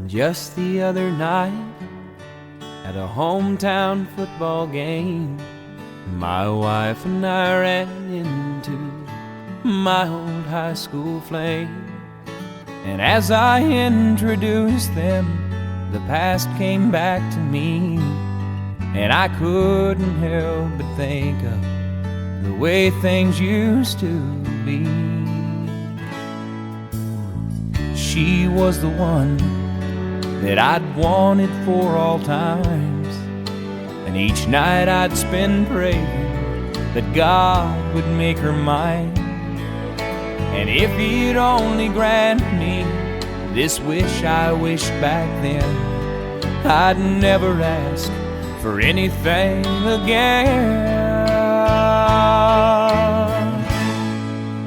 Just the other night, at a hometown football game, my wife and I ran into my old high school flame. And as I introduced them, the past came back to me, and I couldn't help but think of the way things used to be. She was the one that I'd wanted for all times, and each night I'd spend praying that God would make her mine. And if He'd only grant me this wish I wished back then, I'd never ask for anything again.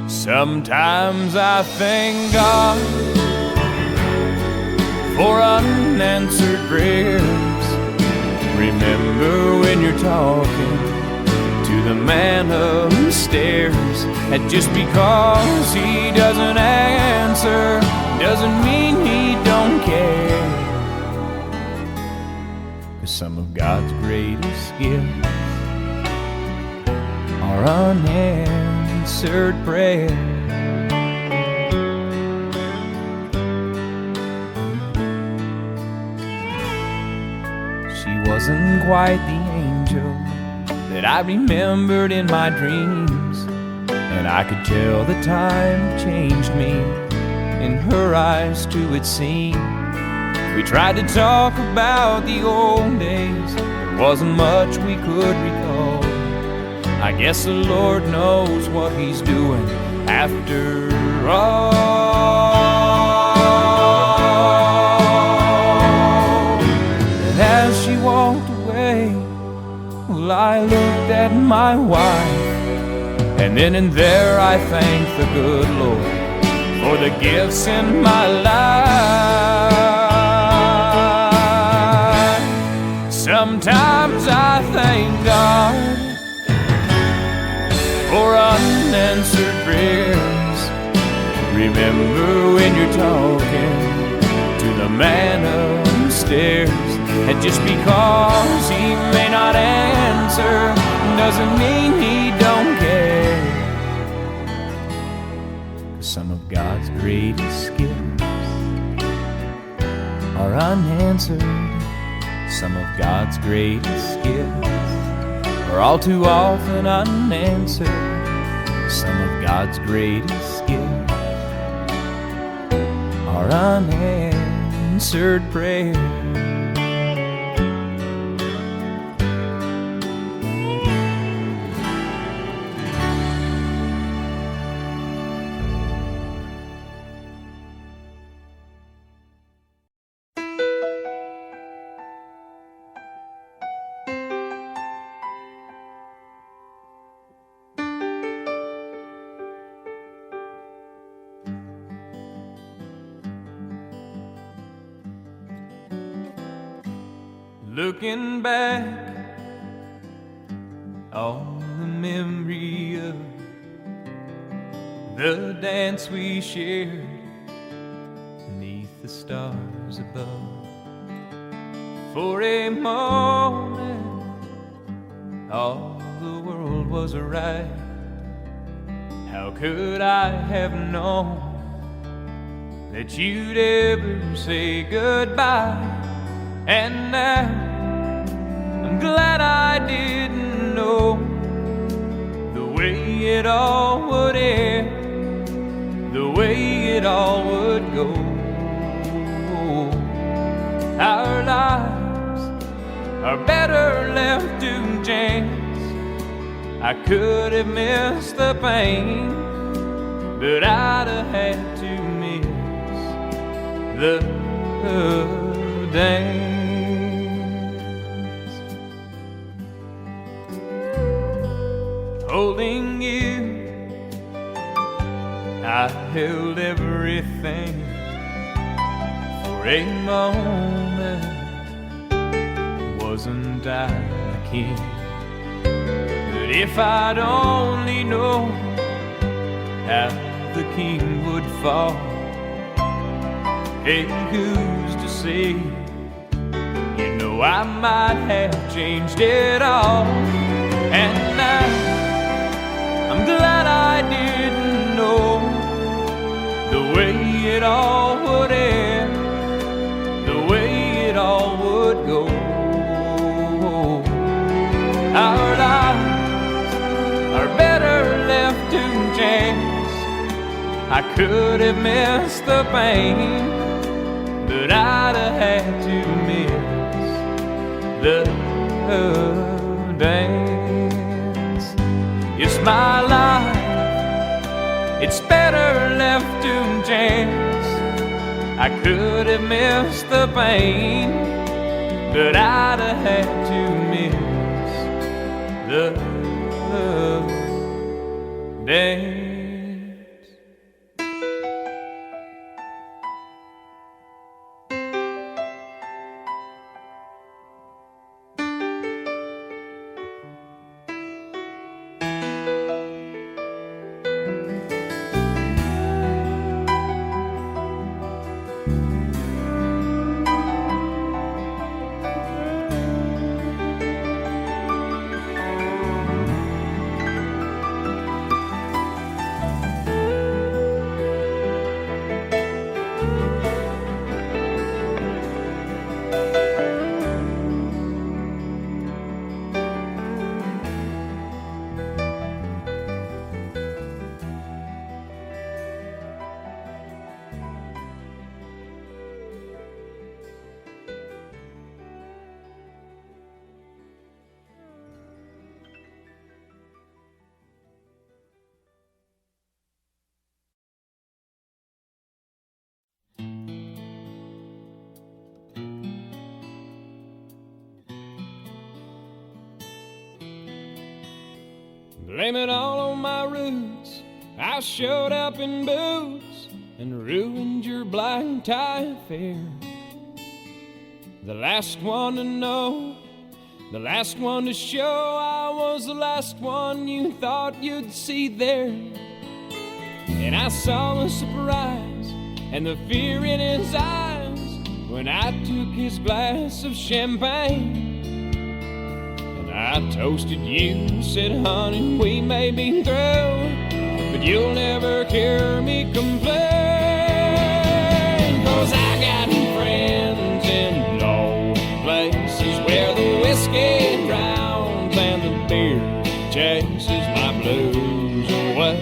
Sometimes I thank God for unanswered prayers. Remember when you're talking to the man upstairs, that just because he doesn't answer doesn't mean he don't care. 'Cause some of God's greatest gifts are unanswered prayers. She wasn't quite the angel that I remembered in my dreams, and I could tell the time changed me. In her eyes too it seemed. We tried to talk about the old days, there wasn't much we could recall. I guess the Lord knows what He's doing after all. And as she walked away, well, I looked at my wife, and then and there I thanked the good Lord for the gifts in my life. Sometimes I thank God for unanswered prayers. Remember when you're talking to the man upstairs, and just because he may not answer doesn't mean he don't care. 'Cause some of God's greatest gifts are unanswered. Some of God's greatest gifts are all too often unanswered. Some of God's greatest gifts are unanswered prayers. Looking back on the memory of the dance we shared beneath the stars above. For a moment, all the world was right. How could I have known that you'd ever say goodbye? And now I'm glad I didn't know the way it all would end, the way it all would go. Our lives are better left to chance. I could have missed the pain, but I'd have had to miss the dance. Holding you, I held everything. For a moment, wasn't I the king? But if I'd only known how the king would fall, hey, who's to see. You know I might have changed it all, and now I'm glad I didn't know the way it all would end, the way it all would go. Our lives are better left to chance. I could have missed the pain, but I'd have had to miss the dance. It's my life, it's better left to chance. I could have missed the pain, but I'd have had to miss the dance. Blame it all on my roots. I showed up in boots and ruined your black tie affair. The last one to know, the last one to show. I was the last one you thought you'd see there. And I saw the surprise and the fear in his eyes when I took his glass of champagne. I toasted you, said, honey, we may be through, but you'll never hear me complain. 'Cause I got friends in low places where the whiskey drowns and the beer chases my blues away.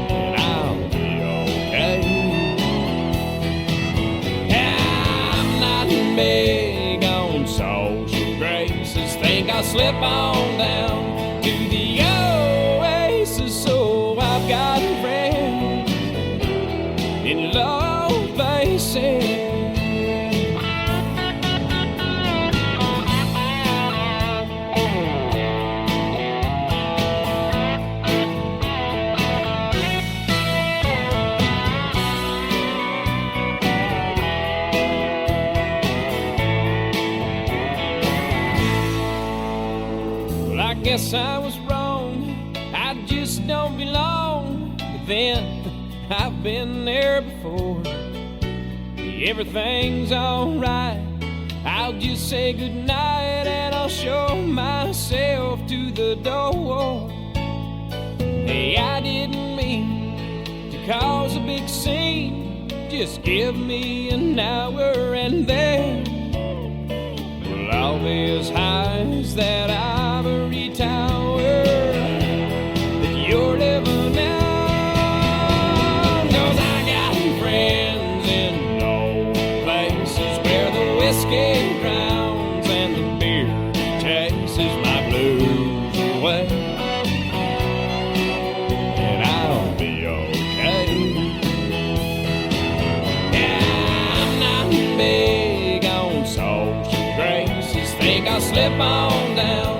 And I'll be okay. I'm not big on social graces. Think I'll slip on down to the oasis. So I've got friends in low places. I guess I was wrong, I just don't belong. But then, I've been there before. Everything's alright, I'll just say goodnight and I'll show myself to the door. Hey, I didn't mean to cause a big scene. Just give me an hour and then we'll all be as high as that ivory tower that you're living on. 'Cause I got friends in low places where the whiskey drowns and the beer chases my blues away. And I'll be okay. Yeah, I'm not big on social graces. Think I'll slip on down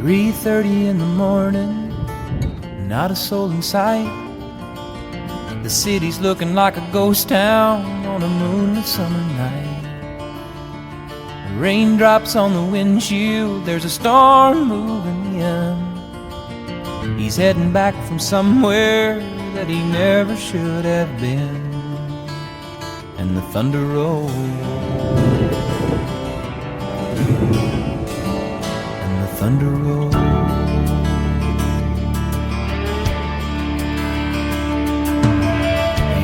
3:30 in the morning, not a soul in sight. The city's looking like a ghost town on a moonlit summer night. Raindrops on the windshield, there's a storm moving in. He's heading back from somewhere that he never should have been. And the thunder rolls, and the thunder rolls.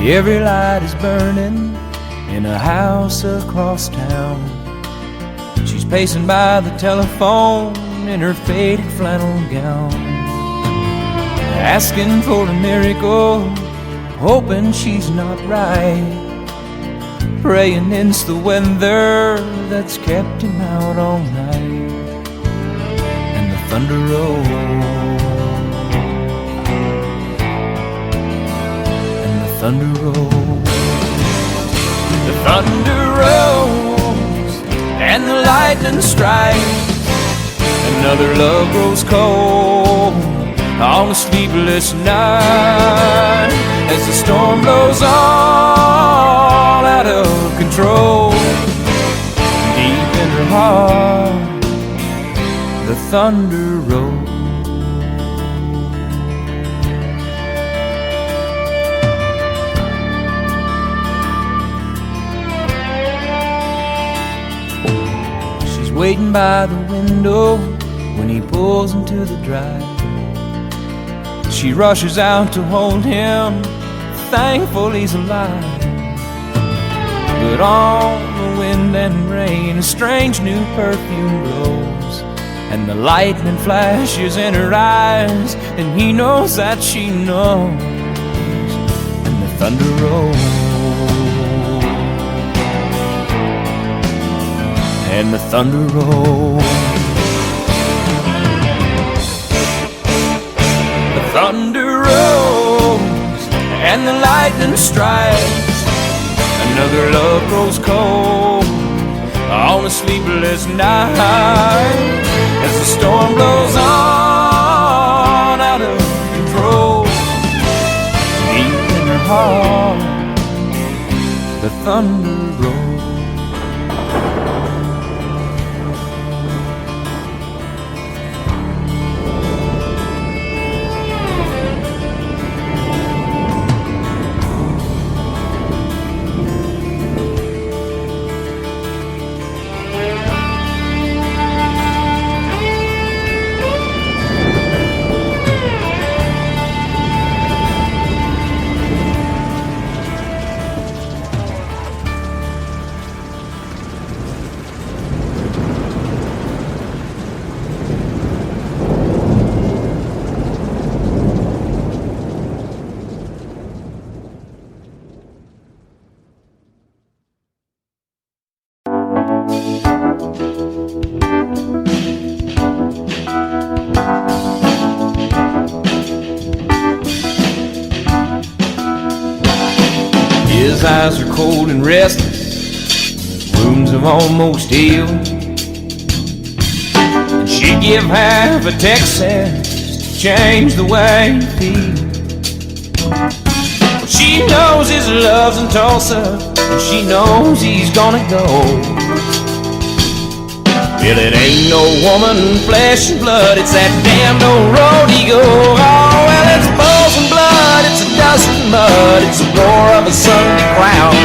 Every light is burning in a house across town. She's pacing by the telephone in her faded flannel gown, asking for a miracle, hoping she's not right, praying it's the weather that's kept him out all night. And the thunder rolls, and the thunder rolls. The thunder rolls, and the lightning strikes. Another love grows cold on a sleepless night, as the storm blows all out of control. Deep in her heart, the thunder rolls. She's waiting by the window when he pulls into the drive. She rushes out to hold him, thankful he's alive. But on the wind and rain, a strange new perfume blows, and the lightning flashes in her eyes, and he knows that she knows. And the thunder rolls, and the thunder rolls. Thunder rolls, and the lightning strikes. Another love grows cold on a sleepless night, as the storm blows on out of control. Deep in her heart, the thunder rolls. His eyes are cold and restless, his wounds have almost healed, and she'd give half a Texas to change the way he feels. Well, she knows his love's in Tulsa, and she knows he's gonna go. Well, it ain't no woman, flesh and blood, it's that damned old road he goes. Oh, well, it's balls and blood, it's a dust and mud, it's the roar of a Sunday crowd.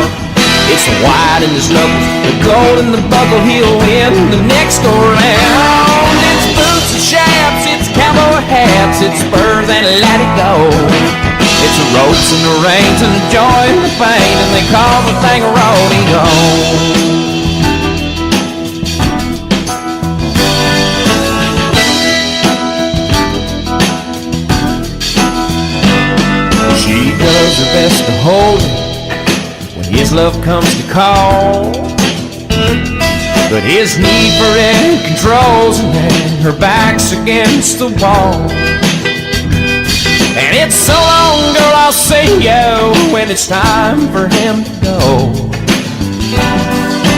It's the white in his knuckles, the gold in the buckle, he'll win the next go round. It's boots and shafts, it's cowboy hats, it's spurs and let it go. It's the ropes and the reins and the joy and the pain, and they call the thing a rodeo. She does her best to hold him when his love comes to call, but his need for it controls him, and her back's against the wall. And it's so long, girl, I'll see you when it's time for him to go.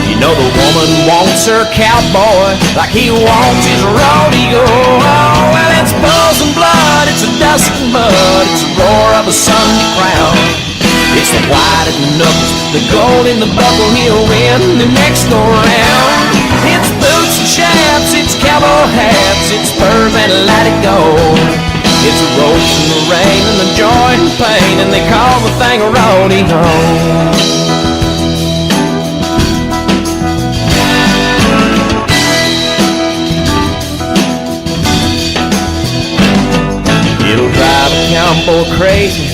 You You know the woman wants her cowboy like he wants his rodeo. Oh, well, it's buzz and blood, it's a dust and mud, it's the roar of a Sunday crowd. It's the white in the knuckles, the gold in the buckle, he'll win the next go round. It's boots and chaps, it's cowboy hats, it's spurs and let it go. It's the ropes and the rain and the joy and pain, and they call the thing a rodeo. It'll drive a cowboy crazy,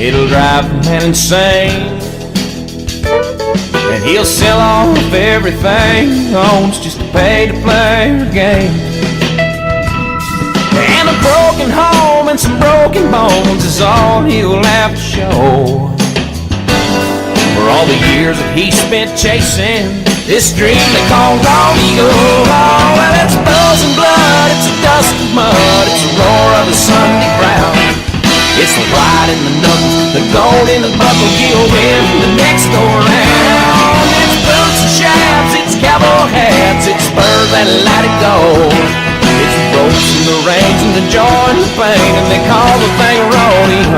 it'll drive a man insane, and he'll sell off everything he owns just to pay to play the game. And a broken home and some broken bones is all he'll have to show for all the years that he spent chasing this dream they call rodeo. Oh, well, it's buzz and blood, it's a dust and mud, it's the roar of a Sunday crowd. It's the white in the knuckles, the gold in the buckle, he'll win the next go round. It's boots and chaps, it's cowboy hats, it's spurs and let it go. It's the ropes and the reins and the joy and the pain, and they call the thing a rodeo.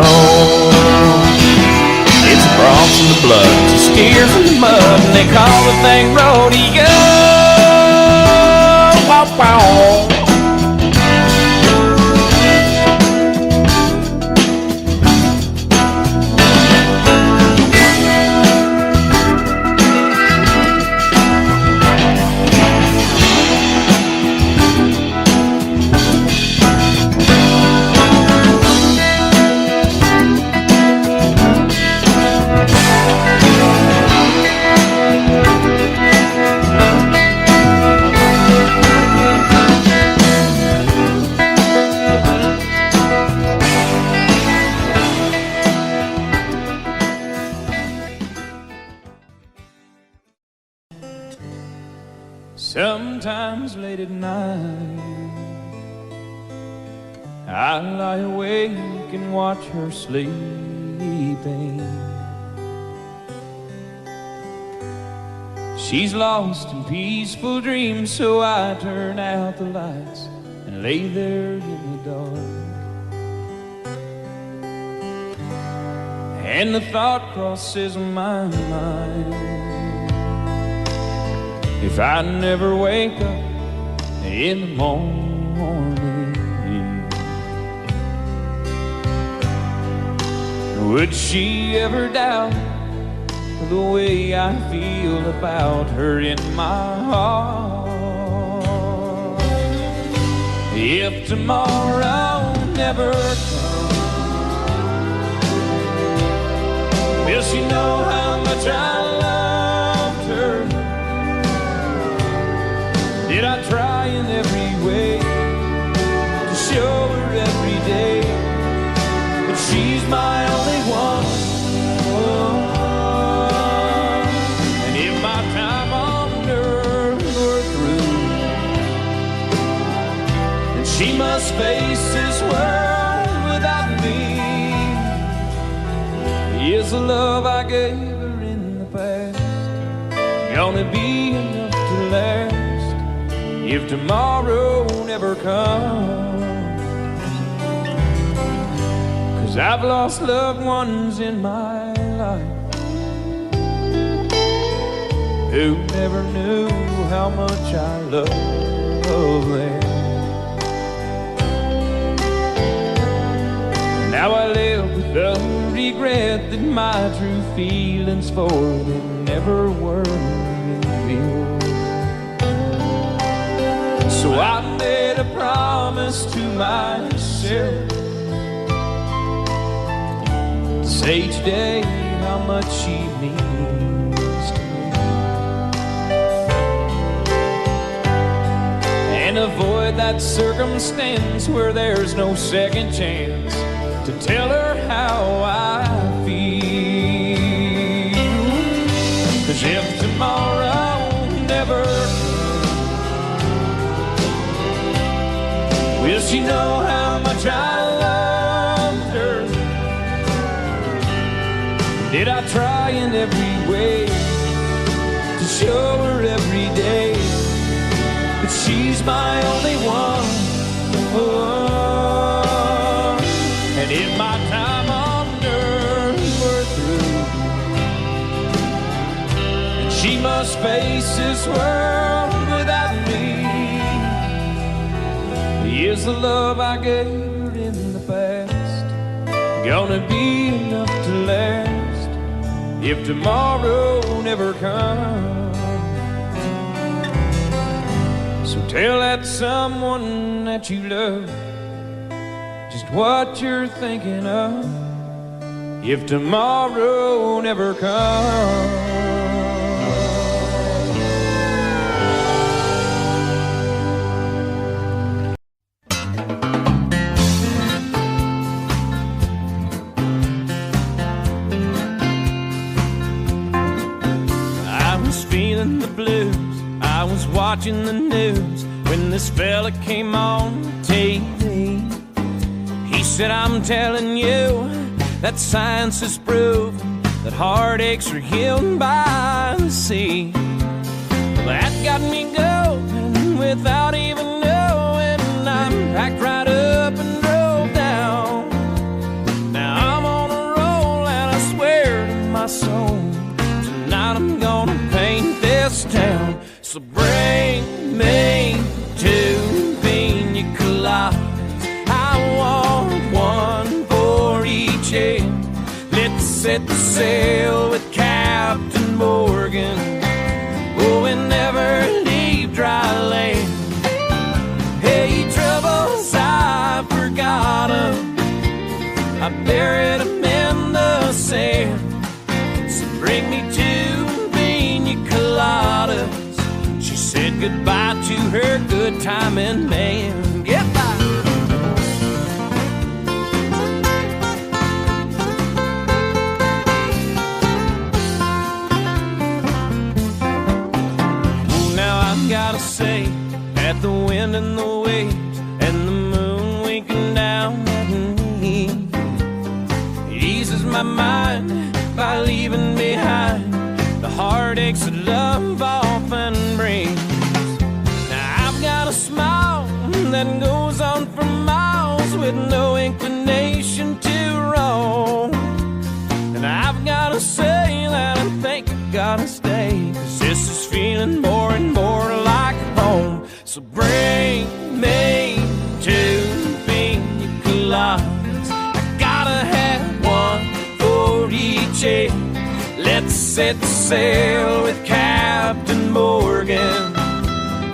It's the broncs and the blood, it's the steers and the mud, and they call the thing rodeo. Wow, wow. Sometimes late at night I lie awake and watch her sleeping. She's lost in peaceful dreams, so I turn out the lights and lay there in the dark. And the thought crosses my mind, if I never wake up in the morning, would she ever doubt the way I feel about her in my heart? If tomorrow never comes, will she know how much I loved her? Did I try in every way to show her every day that she's my only one? And if my time on earth were through, then she must face this world without me. Is the love I gave her in the past gonna be enough to last if tomorrow never comes? 'Cause I've lost loved ones in my life who never knew how much I love them. Now I live with the regret that my true feelings for them never were revealed. So I made a promise to myself to say each day how much she means to me, and avoid that circumstance where there's no second chance to tell her how I feel. 'Cause if tomorrow never comes, will she know how much I loved her? Did I try in every way to show her every day that she's my only one. Oh, and in my time on earth we're through, and she must face this world without me. Is the love I gave her in the past gonna be enough to last if tomorrow never comes? So tell that someone that you love just what you're thinking of if tomorrow never comes. Feeling the blues, I was watching the news when this fella came on TV. He said, I'm telling you that science has proven that heartaches are healed by the sea. Well, that got me going without even knowing. I packed right up and drove down. Now I'm on a roll and I swear to my soul, tonight I'm gonna paint this town. So bring me two pina coladas, I want one for each head. Let's set the sail with Captain Morgan, oh, and never leave dry land. Hey, troubles, I forgot 'em, I buried 'em in the sand. So bring me two pina coladas. She said goodbye to her good timing man. Goodbye. Now I've gotta say that the wind and the waves and the moon winking down at me eases my mind by leaving behind the heartaches that love often brings. Now I've got a smile that goes on for miles with no inclination to roam. And I've gotta say that I think I gotta stay, 'cause this is feeling more and more like home. So bring me two pina coladas, I gotta have one for each head. Let's set sail with Captain Morgan,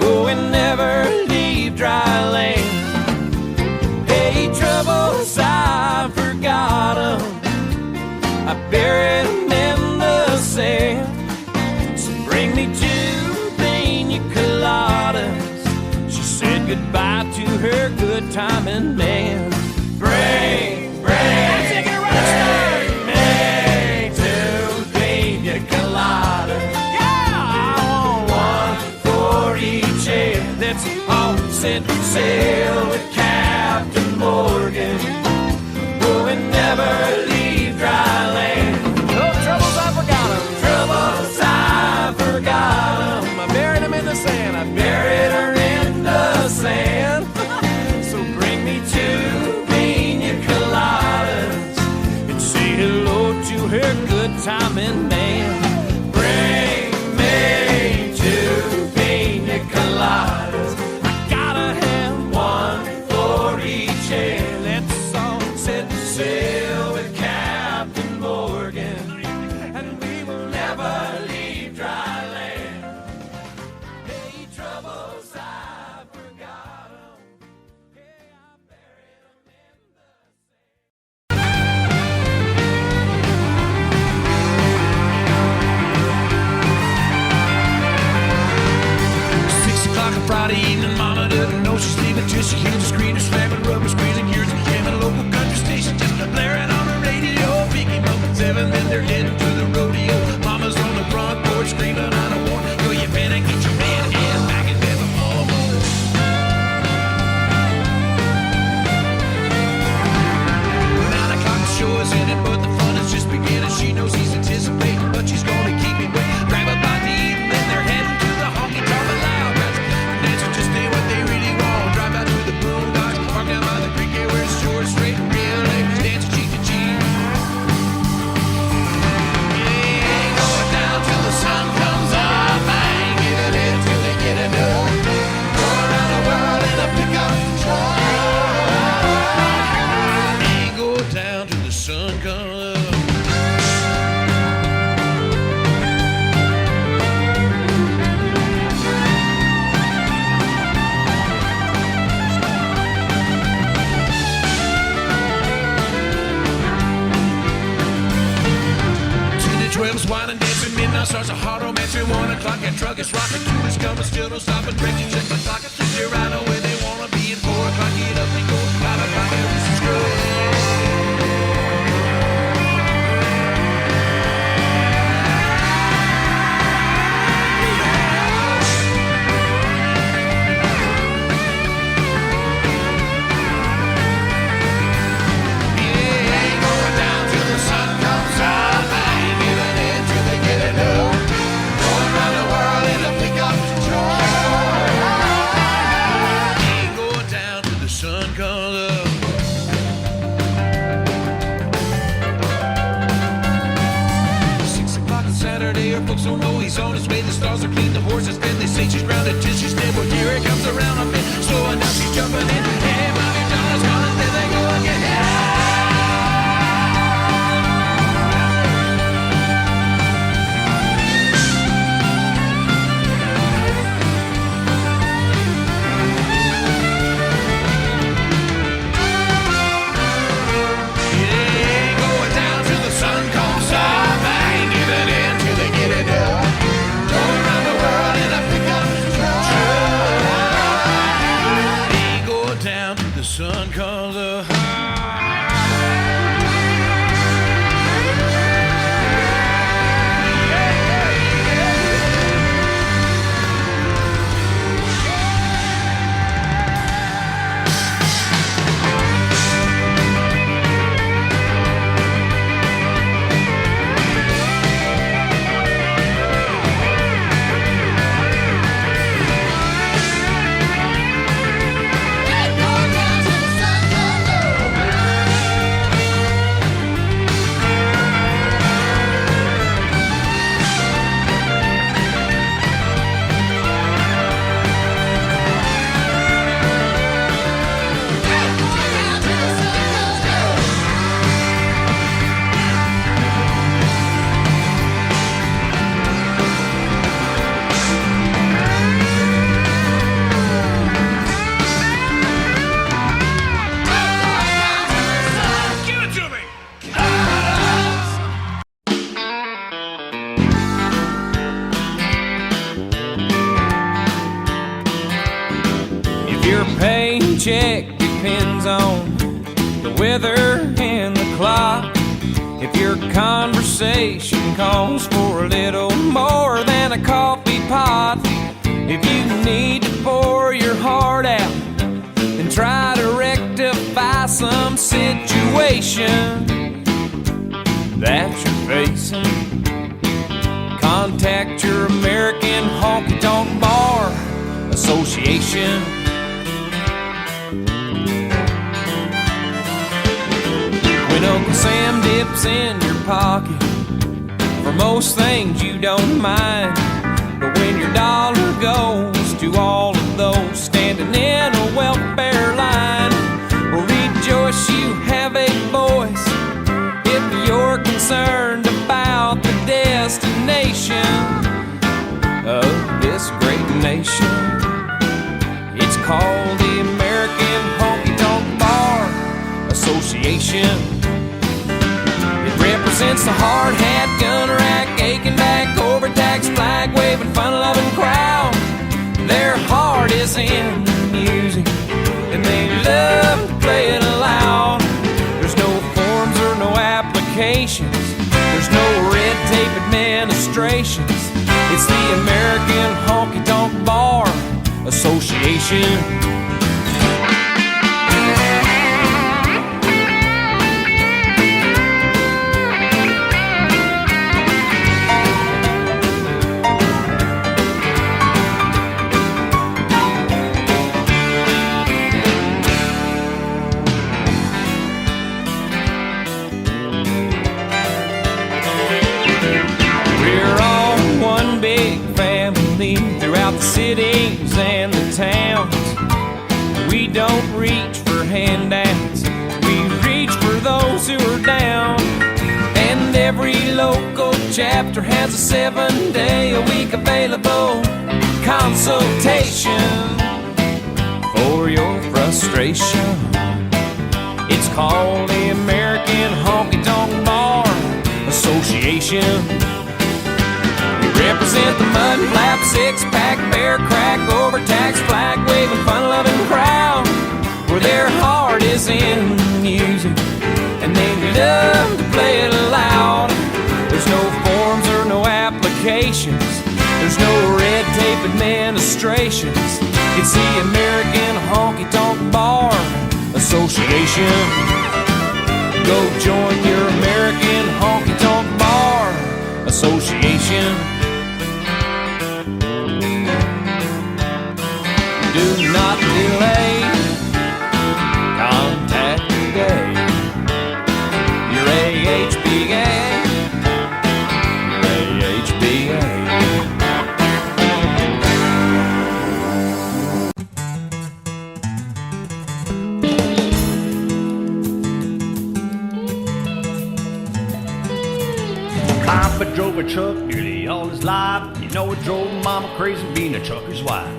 oh, and never leave dry land. Hey, troubles, I forgot 'em, I buried 'em in the sand. So bring me two pina coladas. She said goodbye to her good timing man. Bring take it right start. Let's all set sail with Captain Morgan, oh, and never leave dry land. No troubles, I forgot 'em. Troubles, I forgot 'em. I buried 'em in the sand. I buried her in the sand. So bring me two pina coladas and say hello to her good timing man. Bring me two pina coladas, let's all set sail with Captain Morgan, and we will never leave dry land. Hey, troubles, I forgot 'em. Hey, I buried 'em in the sand. comes winding, dancing, midnight starts a hard romance at 1 o'clock. That truck is rocking, tourists coming, still don't stop. And breaks, you check the clock, they're right away they wanna be. At 4 o'clock, get up and go. 5 o'clock, everything's screwed. Folks don't know he's on his way. The stars are clean, the horses bend. They say she's grounded till she's dead. Well, here it comes around a bit, slowing down, she's jumping in. Hey, Bobby Jones gone, and there they go again. Sun comes up. Your paycheck depends on the weather and the clock. If your conversation calls for a little more than a coffee pot, if you need to pour your heart out and try to rectify some situation that you're facing, contact your American Honky Tonk Bar Association. When Uncle Sam dips in your pocket, for most things you don't mind, but when your dollar goes to all of those standing in a welfare line, well, rejoice, you have a voice if you're concerned about the destination of this great nation. It's called the American Honky Tonk Bar Association. Represents the hard hat, gun rack, aching back, overtaxed, flag waving, fun loving crowd. Their heart is in the music, and they love to play it aloud. There's no forms or no applications, there's no red tape administrations. It's the American Honky Tonk Bar Association. Throughout the cities and the towns, we don't reach for handouts, we reach for those who are down. And every local chapter has a 7-day-a-week available consultation for your frustration. It's called the American Honky Tonk Bar Association. represent the mud flap, six-pack, bear crack, overtaxed, flag-waving, fun-loving crowd, where their heart is in music, and they love to play it loud. There's no forms or no applications, there's no red tape administrations. It's the American Honky Tonk Bar Association. Go join your American Honky Tonk Bar Association. Do not delay, contact today your AHBA, your AHBA. Papa drove a truck nearly all his life. You know it drove Mama crazy being a trucker's wife.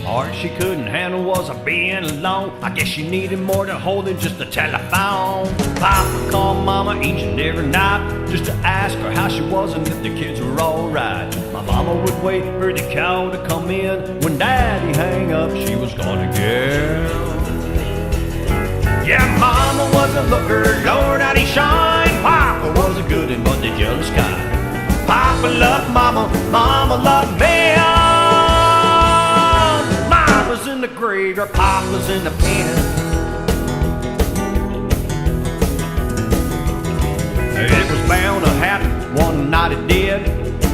Part she couldn't handle was a being alone. I guess she needed more than holding just a telephone. Papa called Mama each and every night just to ask her how she was and if the kids were alright. My Mama would wait for the call to come in. When Daddy hang up, she was gone again. Yeah, Mama was a looker, Lord how he shine. Papa was a good and but the jealous kind. Papa loved Mama, Mama loved me. Mama's in the graveyard, Papa's in the pen. It was bound to happen, one night it did.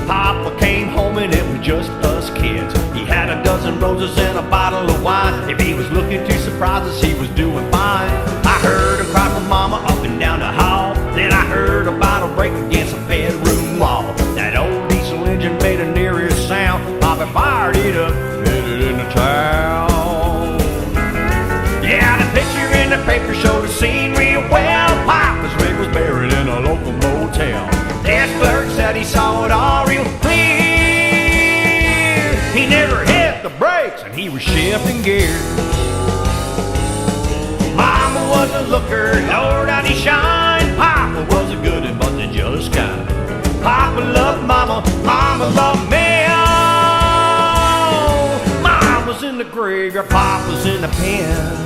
Papa came home and it was just us kids. He had a dozen roses and a bottle of wine. If he was looking to surprise us, he was doing fine. I heard him cry for Mama up and down the hall. Then I heard a bottle break against the bedroom wall. That old diesel engine made a near sound. Papa fired it up, headed into town. Yeah, the picture in the paper showed the scene real well. Papa's rig was buried in a local motel. This clerk said he saw it all real clear. He never hit the brakes and he was shifting gears. Mama was a looker, Lord how he shine. Papa was a good and but the jealous kind. Papa loved Mama, Mama loved me. Oh, Mama's in the graveyard, Papa's in the pen.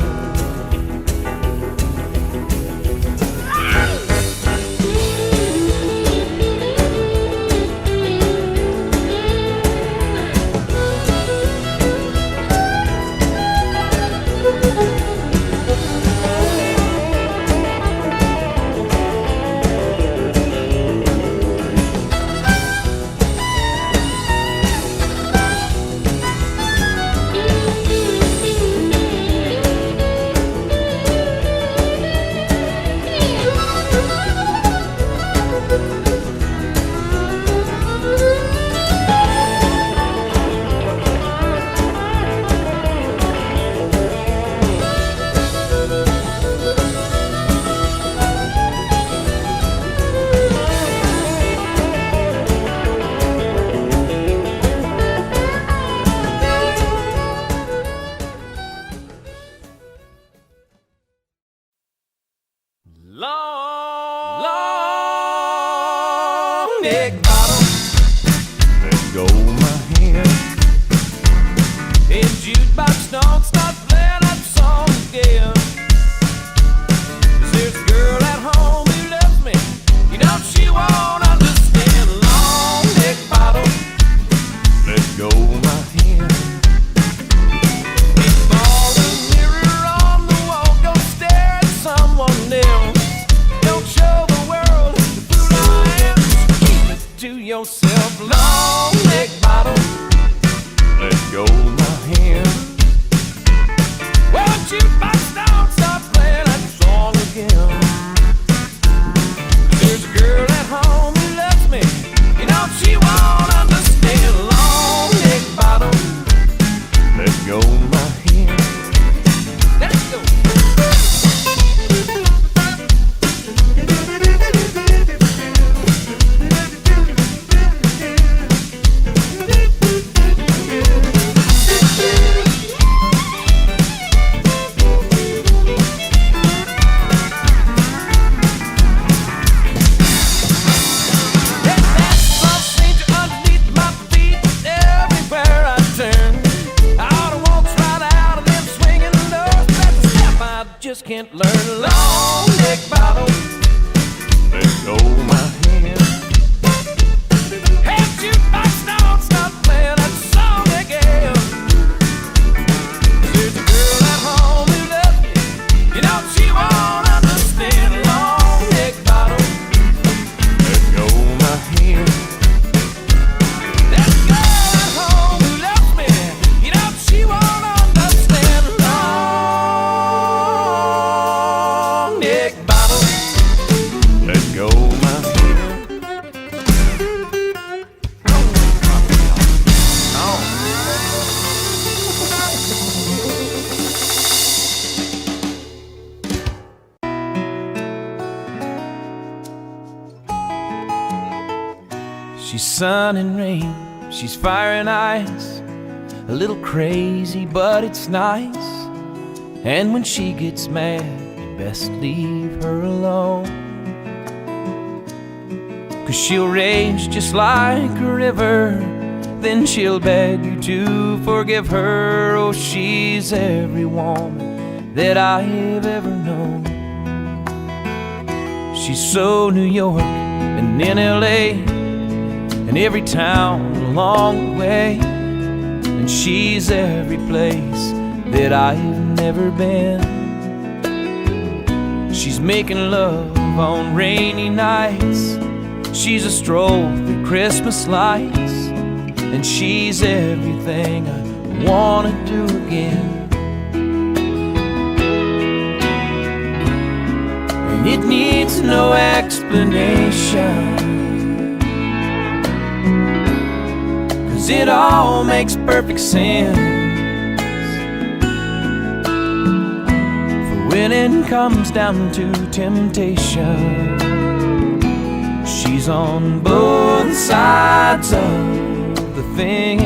Long neck bottle, let go my hand. And jukebox don't stop playing that song again. 'Cause there's a girl at home who loves me, you know she won't understand. Long neck bottle, let go my hand. It's all the mirror on the wall, go stare at someone else. Don't show the world the fool I am. Keep it to yourself. Long neck bottle, let go my hand. Won't you don't stop playing that song again? There's a girl at home who loves me, you know she won't understand. Long neck bottle, let go my hand. Let's go. She's sun and rain, she's fire and ice, a little crazy, but it's nice. And when she gets mad, you best leave her alone. 'Cause she'll rage just like a river, then she'll beg you to forgive her. Oh, she's every woman that I've ever known. She's so New York and in LA and every town along the way. And she's every place that I've never been. She's making love on rainy nights, she's a stroll through Christmas lights, and she's everything I wanna do again. And it needs no explanation, 'cause it all makes perfect sense. For when it comes down to temptation, she's on both sides of the fence.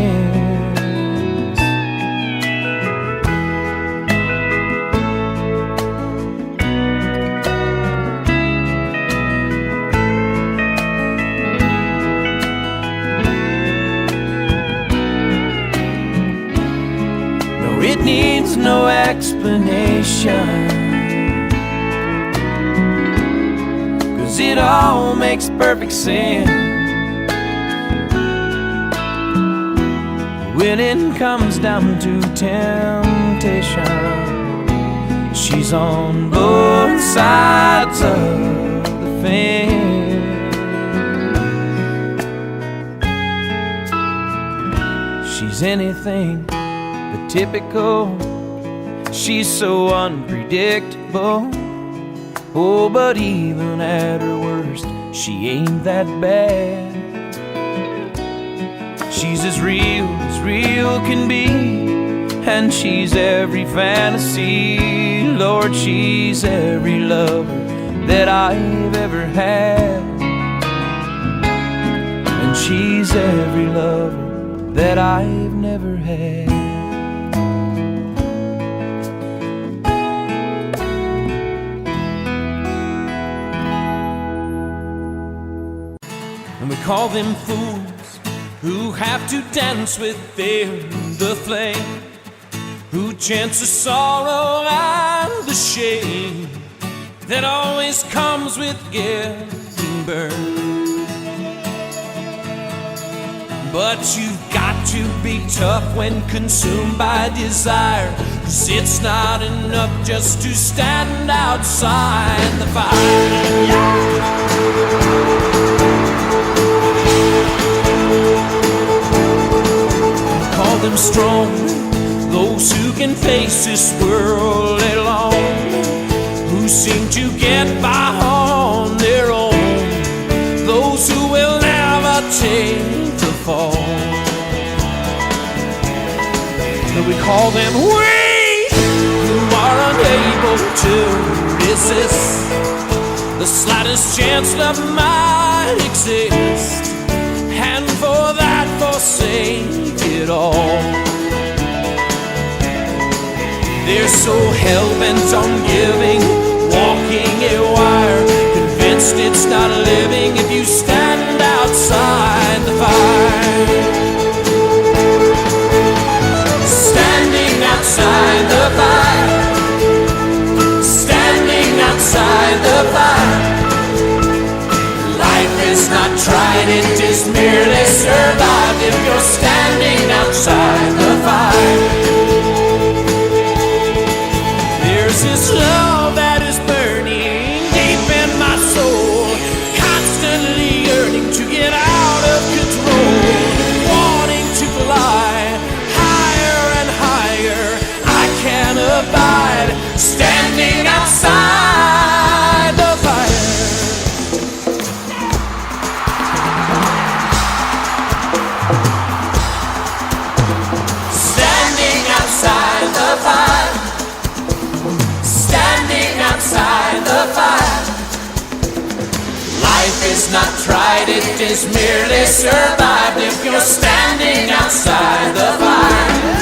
No, it needs no explanation, it all makes perfect sense. When it comes down to temptation, she's on both sides of the fence. She's anything but typical, she's so unpredictable. Oh, but even at her worst, she ain't that bad. She's as real can be, and she's every fantasy. Lord, she's every lover that I've ever had. And she's every lover that I've never had. And we call them fools who have to dance within the flame, who chance the sorrow and the shame that always comes with getting burned. But you've got to be tough when consumed by desire, 'cause it's not enough just to stand outside the fire. Call them strong, those who can face this world alone, who seem to get by on their own, those who will never take the fall. But we call them weak, who are unable to resist the slightest chance love might exist, and for that forsake it all. They're so hell-bent on giving, walking a wire, convinced it's not living if you stand outside the fire. Standing outside the fire, standing outside the fire. Life is not tried, it is merely survived if you're standing outside the fire. There's this love that is burning deep is not tried, it is merely survived if you're standing outside the fire.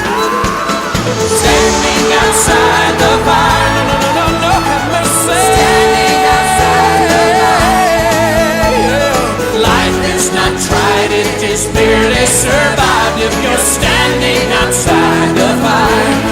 Standing outside the fire. No, no, no, no, no, have mercy. Standing outside the fire. Life is not tried, it is merely survived if you're standing outside the fire.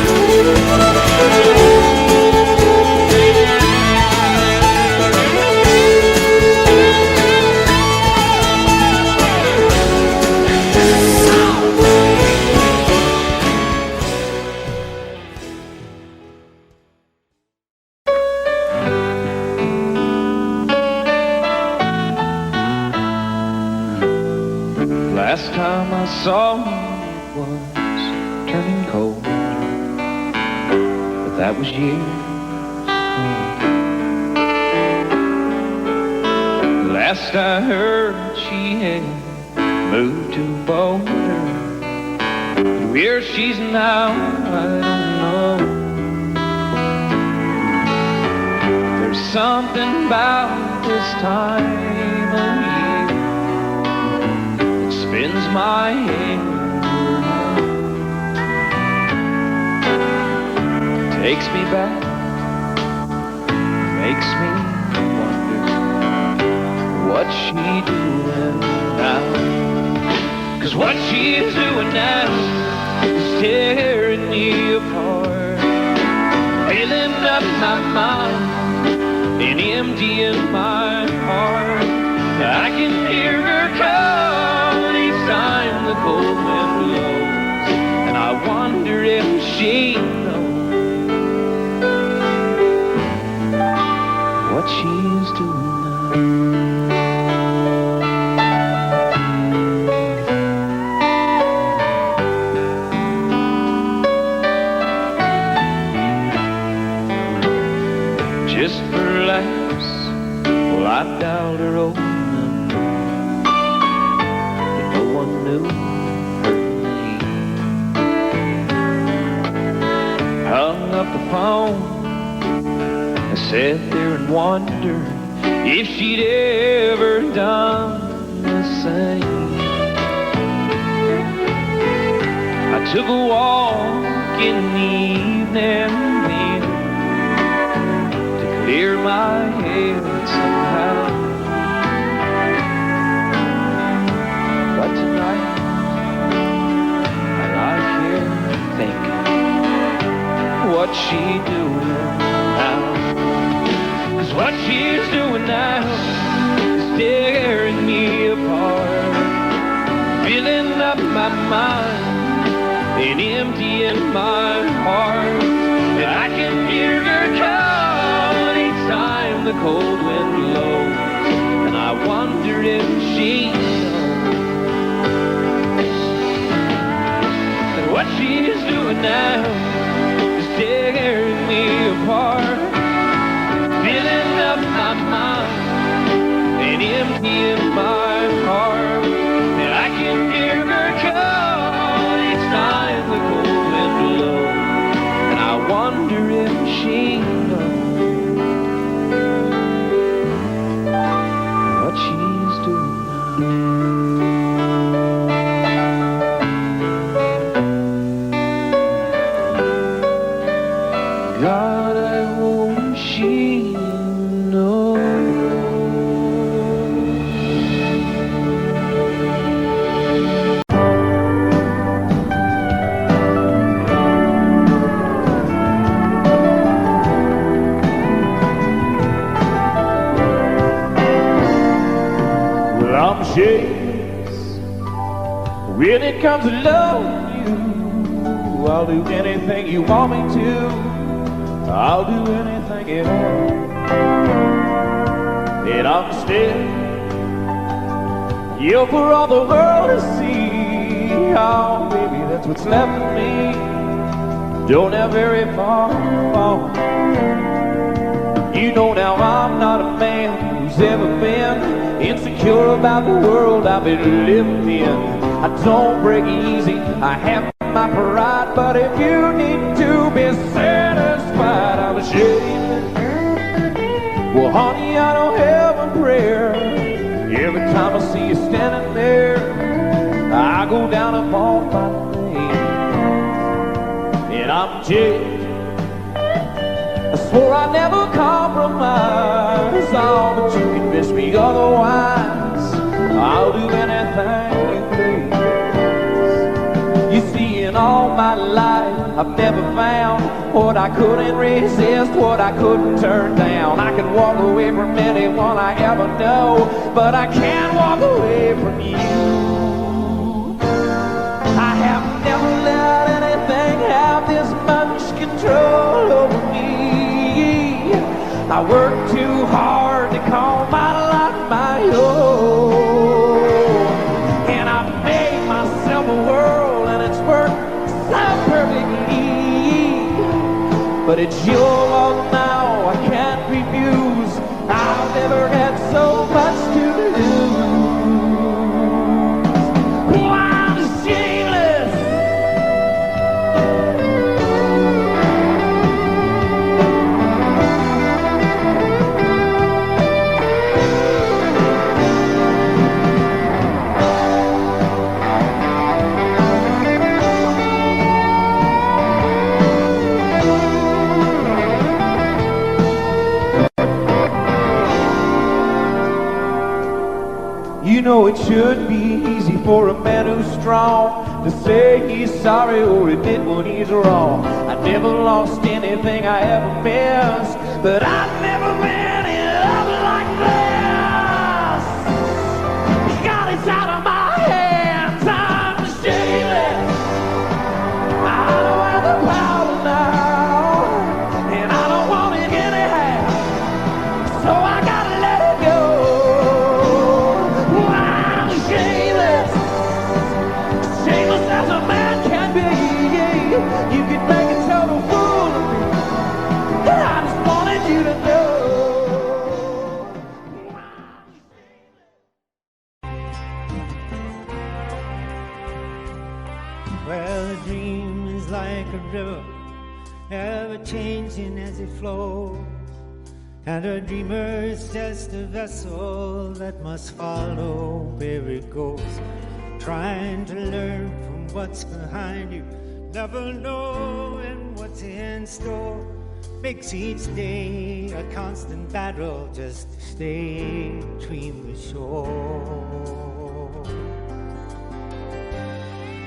Last time I saw you it was turning cold, but that was years ago. Last I heard she had moved to Boulder, but where she's now I don't know. There's something about this time of year spins my head around, takes me back, makes me wonder what she doing now. 'Cause what she's doing now is tearing me apart, filling up my mind and emptying my heart. I can hear her call each time the cold wind blows, and I wonder if she knows what she's doing now. Just for laughs, well, I dialed her old number, but no one knew her name. Hung up the phone, I sat there and wondered if she'd ever done the same. I took a walk in the evening wind to clear my head somehow. But tonight I lie here thinking, what's she doing now? 'Cause what she's doing now is tearing me apart, filling up my mind and emptying my heart. And I can hear her call each time the cold wind blows, and I wonder if she knows that what she's doing now is tearing me apart, filling up my mind and emptying my heart. And I can hear her call each time the cold wind blows, and I wonder if she knows what she's doing now. God, I hope she knows. Well, I'm shameless when it comes to loving you. I'll do anything you want me to. I'll do anything at all. And I'm still you for all the world to see. Oh, baby, that's what's left of me. Don't have very far to fall. You know now I'm not a man who's ever been insecure about the world I've been living in. I don't break easy, I have my pride, but if you need to be satisfied, I'm ashamed. Well, honey, I don't have a prayer. time I see you standing there, I go down upon my knees. And I'm jaded, I swore I'd never compromise. Oh, but you convinced me otherwise. I'll do anything you please. You see, in all my life I've never found what I couldn't resist, what I couldn't turn down. I can walk away from anyone I ever know, but I can't walk away from you. I have never let anything have this much control over me. I work too hard to call my life my own, and I've made myself a world, and it's worked so perfectly. But it's your world now, I can't refuse. I've never had so much to lose. Oh, I'm shameless. You know it should be easy for a man who's strong to say he's sorry or admit when he's wrong. I never lost anything I ever missed, but I've never been in love like this. God, it's out of my hands. I'm shameless. I don't have the power now, and I don't want it anyhow, so I gotta let it go. Shameless as a man can be. You can make a total fool of me, and I just wanted you to know. Well, a dream is like a river, ever changing as it flows. And a dreamer is just a vessel that must follow where it goes. Trying to learn from what's behind you, never knowing what's in store, makes each day a constant battle just to stay between the shore.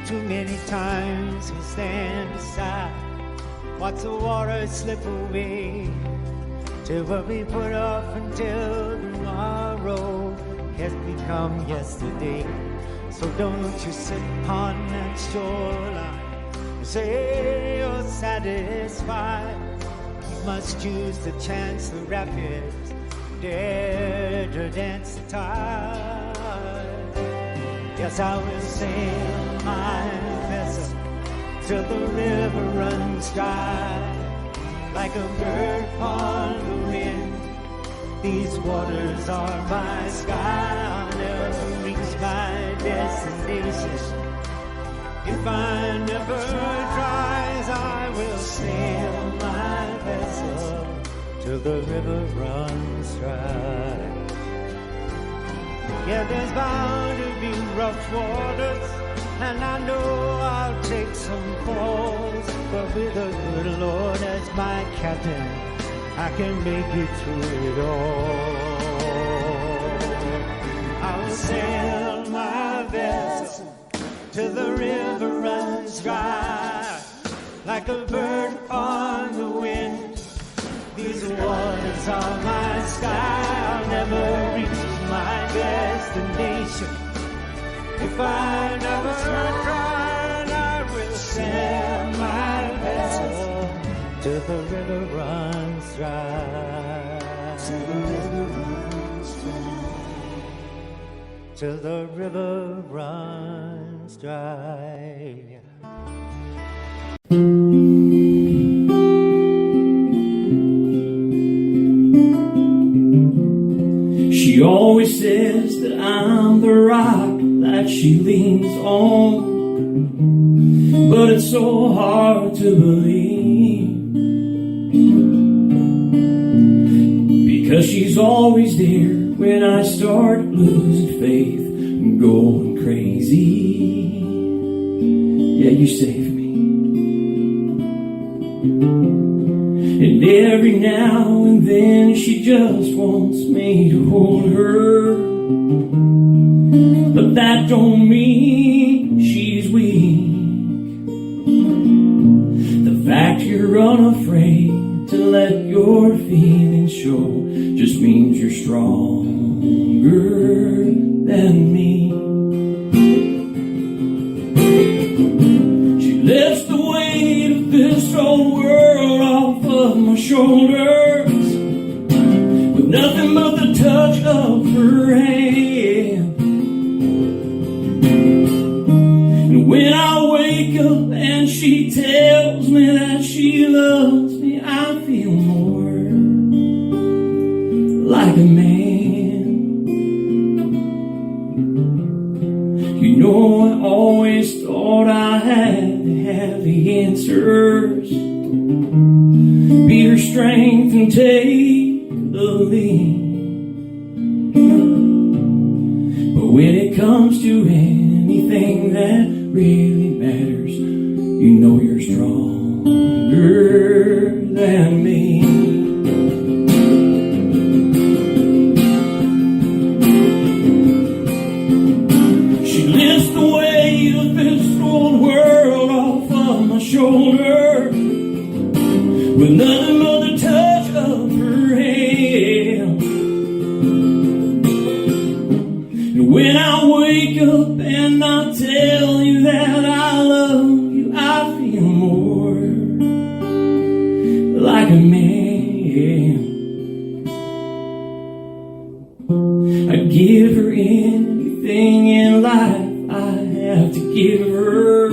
Too many times we stand aside, watch the water slip away, till what we put off until tomorrow has become yesterday. So don't you sit upon that shoreline and say you're satisfied. You must choose the chance, the rapids, dare to dance the tide. Yes, I will sail my vessel till the river runs dry. Like a bird upon the wind, these waters are my sky. I'll never reach my destination if I never tries. I will sail my vessel till the river runs dry. Yeah, there's bound to be rough waters, and I know I'll take some falls, but with the good Lord as my captain, I can make it through it all. I'll sail my vessel till the river runs dry. Like a bird upon the wind, these waters are my sky. I'll never reach my destination if I never try. And I will sail my vessel till the river runs dry. Till the river runs dry. Till the river runs dry. She always says that I'm the rock that she leans on, but it's so hard to believe, 'cause she's always there when I start losing faith and going crazy. Yeah, you save me. And every now and then she just wants me to hold her, but that don't mean she's weak. The fact you're unafraid to let your feelings show just means you're stronger than me. She lifts the weight of this whole world off of my shoulders with nothing but the touch of her hand. And when I wake up and she tells me that she loves me, I feel more like a man. You know, I always thought I had to have the answers, be her strength and take the lead. But when it comes to anything that really matters, you know you're stronger than me. She lifts the weight of this old world off of my shoulder with nothing but the touch of her hand. And when I wake up and I tell you that I love you, I feel more like a man. I'd give her anything in life I have to give her,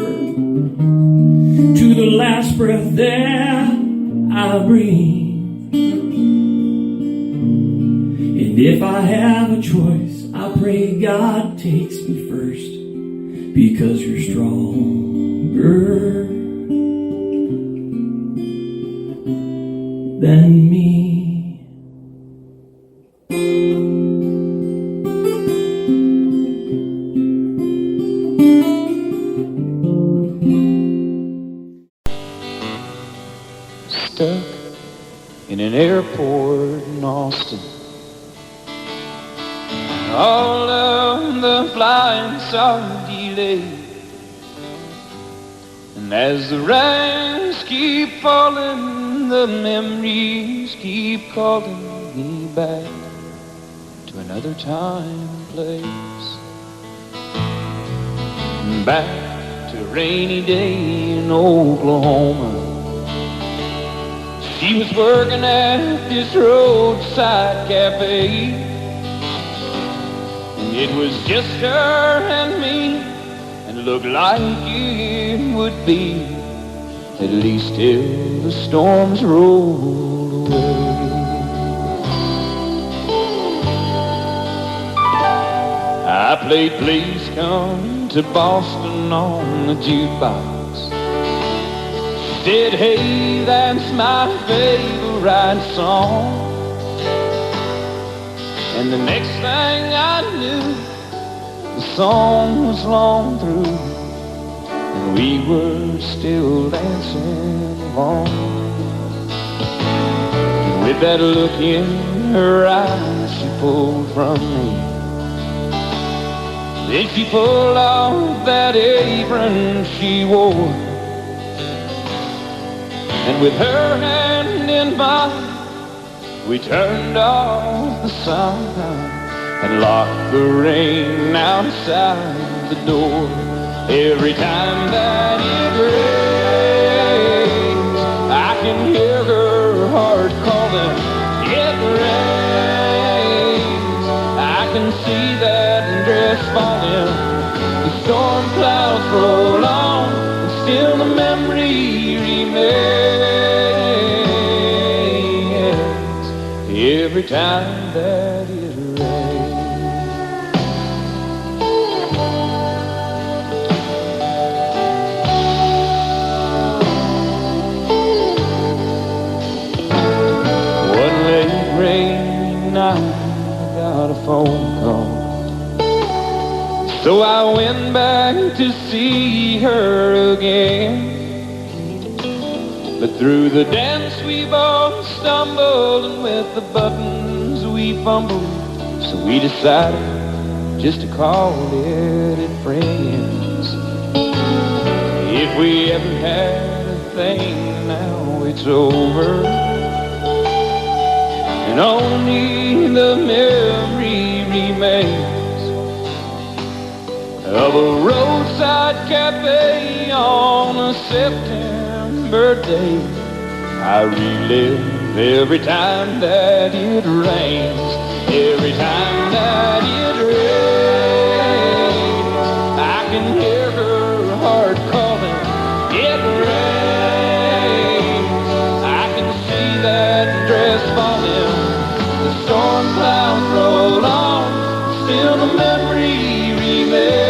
to the last breath that I breathe. And if I have a choice, I pray God takes me first, because you're stronger than me. Stuck in an airport in Austin, all of the flights are delayed, and as the rains keep falling, the memories keep calling me back to another time and place, back to a rainy day in Oklahoma. She was working at this roadside cafe, and it was just her and me, and it looked like it would be, at least till the storms rolled away. I played Please Come to Boston on the jukebox. Said, hey, that's my favorite song. And the next thing I knew, the song was long through, and we were still dancing along. And with that look in her eyes she pulled from me, then she pulled off that apron she wore, and with her hand in mine, we turned off the sun and locked the rain outside the door. Every time that it rains, I can hear her heart calling. It rains, I can see that dress falling. The storm clouds roll on, and still the memory remains. Every time that it rains. One late rainy without a phone call. So I went back to see her again. But through the dance we both stumbled, and with the buttons we fumbled. So we decided just to call it friends. If we ever had a thing, now it's over, and only the memory remains of a roadside cafe on a September day. I relive every time that it rains, every time that it rains. I can hear her heart calling, it rains. I can see that dress falling, the storm clouds roll on, still the memory remains.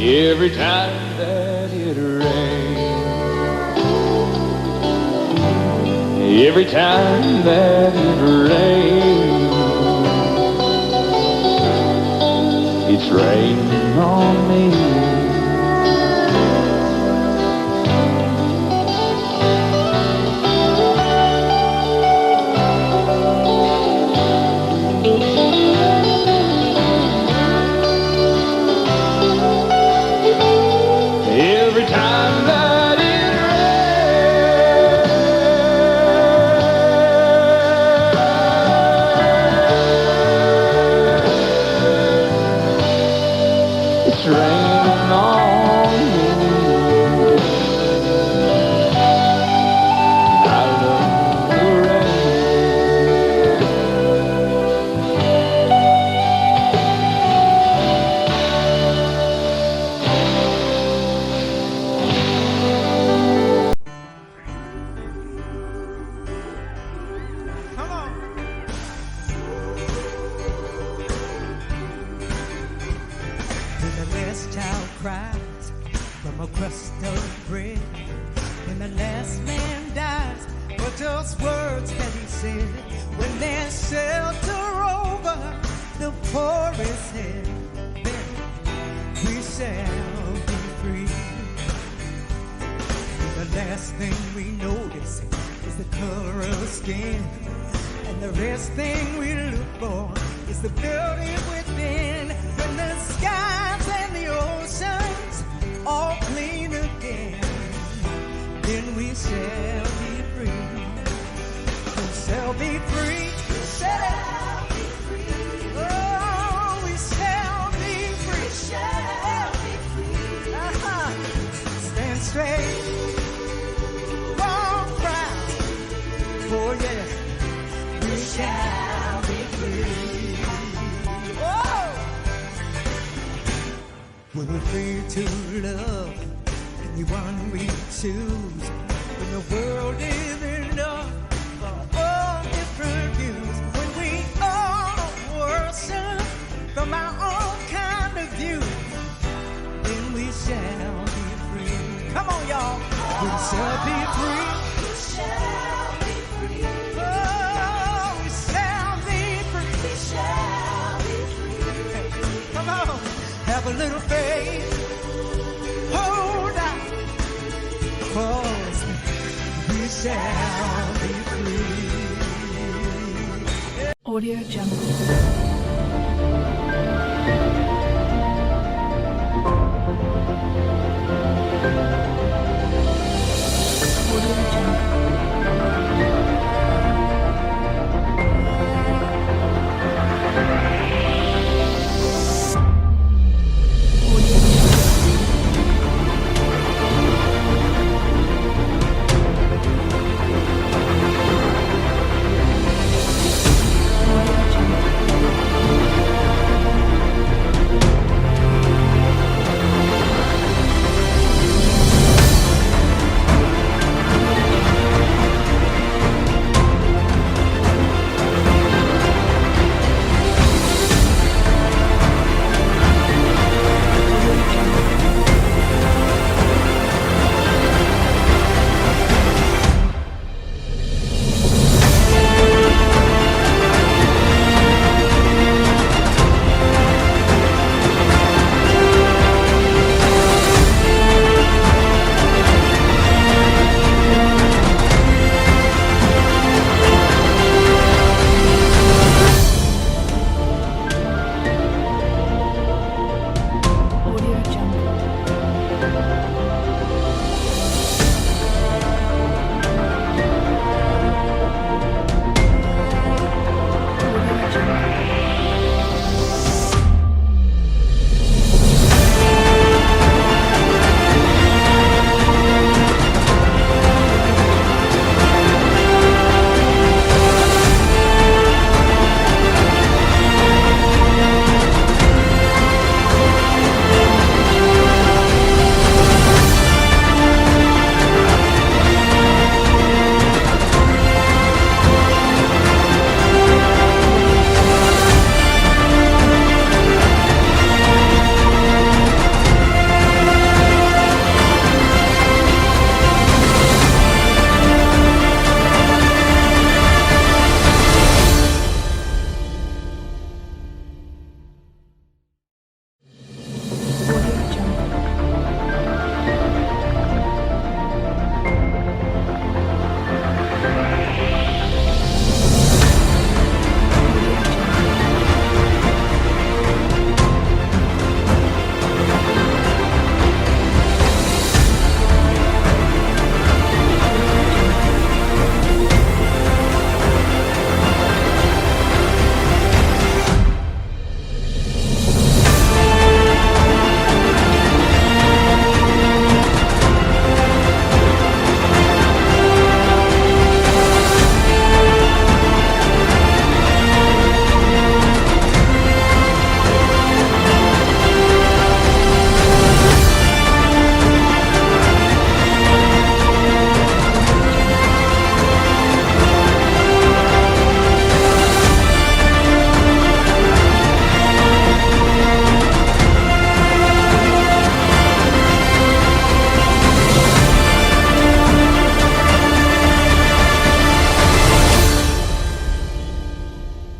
Every time that it rains, every time that it rains, it's raining on me. Every time that it rains, it's raining on me. I love the rain. Come on. When the last child cries from a crust of bread, when the last man dies, what those words that he said, when there's shelter over the poorest head, then we shall be free. The last thing we notice is the color of skin, and the rest thing we look for is the beauty within. When the skies and the oceans all clean again, then we shall be free. We shall be free. We shall be free. Oh, we shall be free. We shall be free. Stand straight. Walk right. Oh yeah. We shall be free. Oh! When we're free to love, anyone we choose, when the world is enough for all different views, when we all worship from our own kind of view, then we shall be free. Come on, y'all. We shall be free. We shall be free. Oh, we shall be free. We shall be free. Come on. Have a little faith. Hold on. 'Cause we shall be free. Audio Jungle.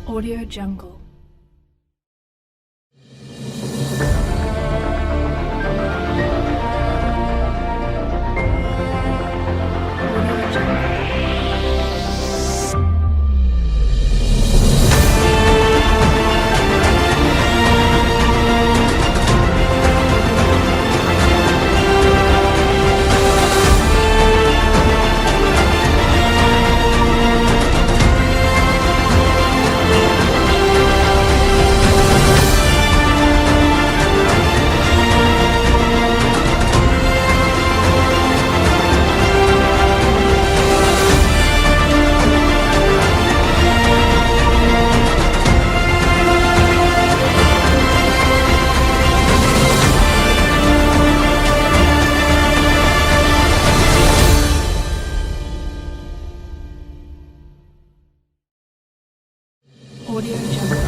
Audio Jungle. Audio Jungle.